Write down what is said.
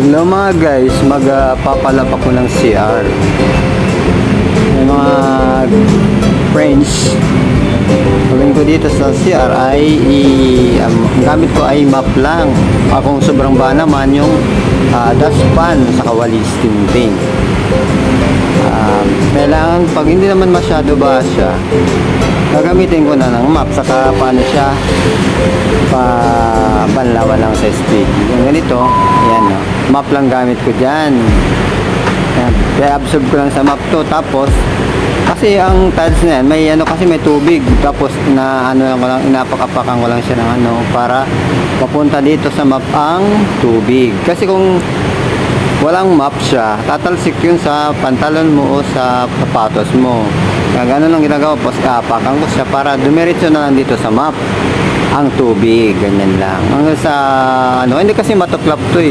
Hello mga guys, magpapalap ako ng CR. May mga friends. Gawin ko dito sa CR ay ang gamit ko ay map lang. Akong sobrang ba naman yung dustpan sa walis tingting. Kailangan pag hindi naman masyado ba siya, gagamitin ko na ng map. Saka paano siya banlawan lang sa speed. Yung ganito, ayan no. Map lang gamit ko dyan. Ayan. Kaya absorb ko lang sa map to. Tapos kasi ang tiles na yan may kasi may tubig. Tapos inapakapakan ko lang siya ng para papunta dito sa map ang tubig. Kasi kung walang map siya, tatalsik yun sa pantalon mo o sa sapatos mo. Kaya gano'n lang ginagawa, apakan ko siya para dumiretso na lang dito sa map ang tubig, ganyan lang. Hanggang sa hindi kasi matuklap to